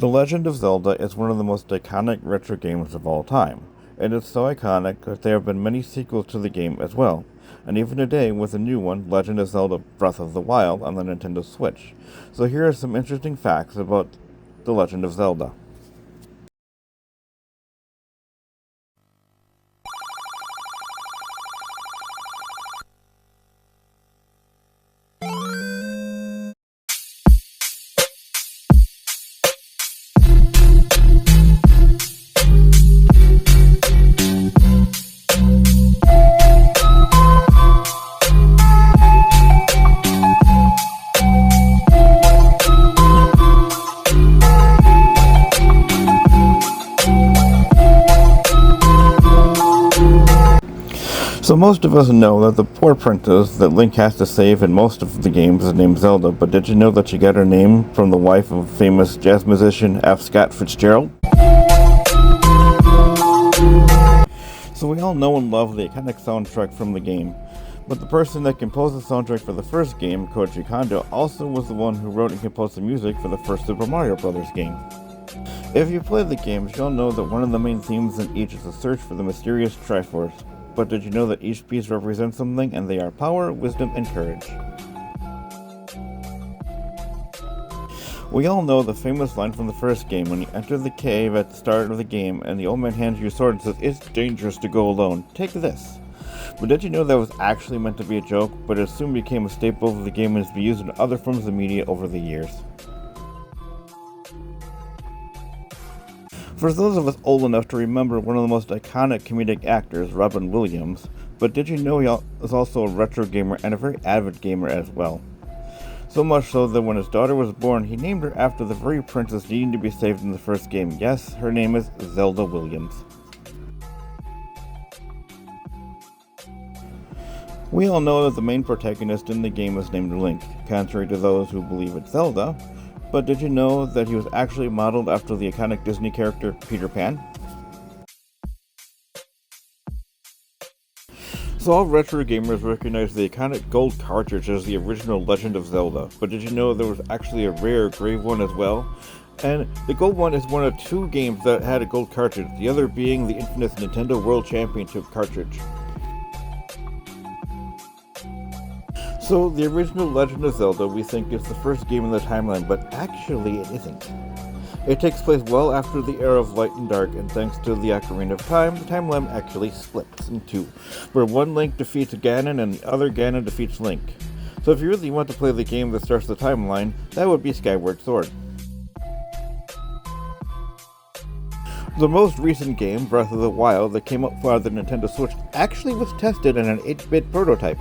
The Legend of Zelda is one of the most iconic retro games of all time, and it's so iconic that there have been many sequels to the game as well, and even today with a new one, Legend of Zelda Breath of the Wild on the Nintendo Switch. So here are some interesting facts about The Legend of Zelda. So most of us know that the poor princess that Link has to save in most of the games is named Zelda, but did you know that she got her name from the wife of famous jazz musician F. Scott Fitzgerald? So we all know and love the iconic soundtrack from the game, but the person that composed the soundtrack for the first game, Koji Kondo, also was the one who wrote and composed the music for the first Super Mario Bros. Game. If you play the games, you'll know that one of the main themes in each is the search for the mysterious Triforce. But did you know that each piece represents something, and they are power, wisdom, and courage? We all know the famous line from the first game when you enter the cave at the start of the game and the old man hands you a sword and says, "It's dangerous to go alone, take this." But did you know that was actually meant to be a joke, but it soon became a staple of the game and has been used in other forms of media over the years? For those of us old enough to remember one of the most iconic comedic actors, Robin Williams, but did you know he was also a retro gamer and a very avid gamer as well? So much so that when his daughter was born, he named her after the very princess needing to be saved in the first game. Yes, her name is Zelda Williams. We all know that the main protagonist in the game is named Link, contrary to those who believe it's Zelda. But did you know that he was actually modeled after the iconic Disney character Peter Pan? So all retro gamers recognize the iconic gold cartridge as the original Legend of Zelda, but did you know there was actually a rare gray one as well? And the gold one is one of two games that had a gold cartridge, the other being the infamous Nintendo World Championship cartridge. So, the original Legend of Zelda we think is the first game in the timeline, but actually it isn't. It takes place well after the era of Light and Dark, and thanks to the Ocarina of Time, the timeline actually splits in two, where one Link defeats Ganon and the other Ganon defeats Link. So if you really want to play the game that starts the timeline, that would be Skyward Sword. The most recent game, Breath of the Wild, that came out for the Nintendo Switch, actually was tested in an 8-bit prototype.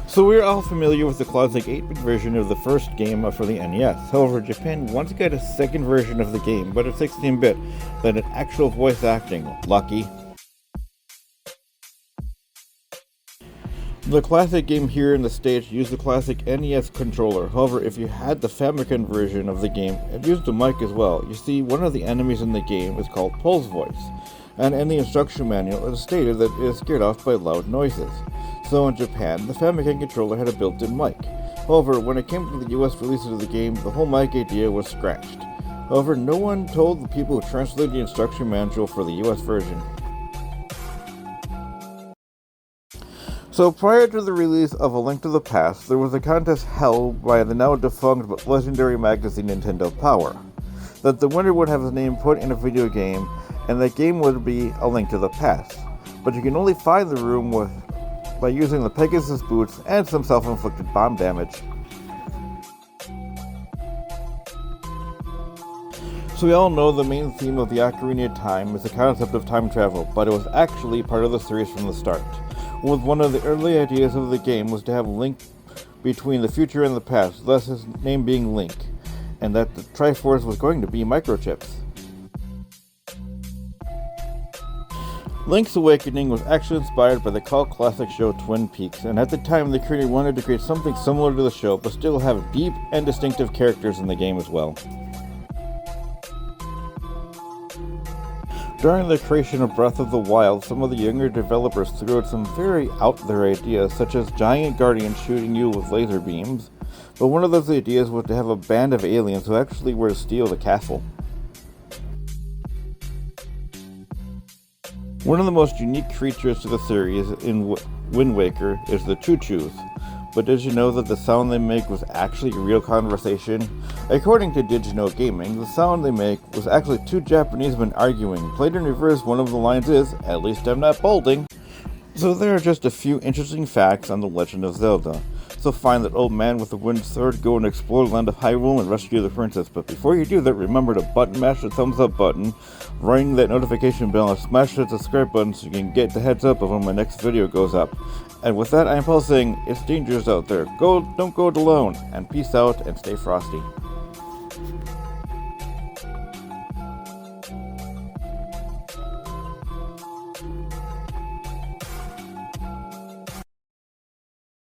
So we're all familiar with the classic 8-bit version of the first game for the NES. However, Japan once got a second version of the game, but it's 16-bit, that had actual voice acting. Lucky. The classic game here in the States used the classic NES controller. However, if you had the Famicom version of the game, it used a mic as well. You see, one of the enemies in the game is called Pulse Voice, and in the instruction manual it is stated that it is scared off by loud noises. So in Japan, the Famicom controller had a built-in mic. However, when it came to the US release of the game, the whole mic idea was scratched. However, no one told the people who translated the instruction manual for the US version. So prior to the release of A Link to the Past, there was a contest held by the now defunct but legendary magazine Nintendo Power, that the winner would have his name put in a video game, and that game would be A Link to the Past. But you can only find the room by using the Pegasus boots and some self-inflicted bomb damage. So we all know the main theme of the Ocarina of Time is the concept of time travel, but it was actually part of the series from the start. With one of the early ideas of the game was to have a link between the future and the past, thus his name being Link, and that the Triforce was going to be microchips. Link's Awakening was actually inspired by the cult classic show Twin Peaks, and at the time the creator wanted to create something similar to the show, but still have deep and distinctive characters in the game as well. During the creation of Breath of the Wild, some of the younger developers threw out some very out there ideas, such as giant guardians shooting you with laser beams, but one of those ideas was to have a band of aliens who actually were to steal the castle. One of the most unique creatures to the series in Wind Waker is the choo-choos. But did you know that the sound they make was actually a real conversation? According to Did You Know Gaming, the sound they make was actually two Japanese men arguing. Played in reverse, one of the lines is, "At least I'm not balding." So there are just a few interesting facts on the Legend of Zelda. So find that old man with the wind sword, go and explore the land of Hyrule and rescue the princess. But before you do that, remember to button mash the thumbs up button, ring that notification bell, and smash that subscribe button so you can get the heads up of when my next video goes up. And with that, I'm Paul saying, it's dangerous out there. Don't go it alone, and peace out and stay frosty.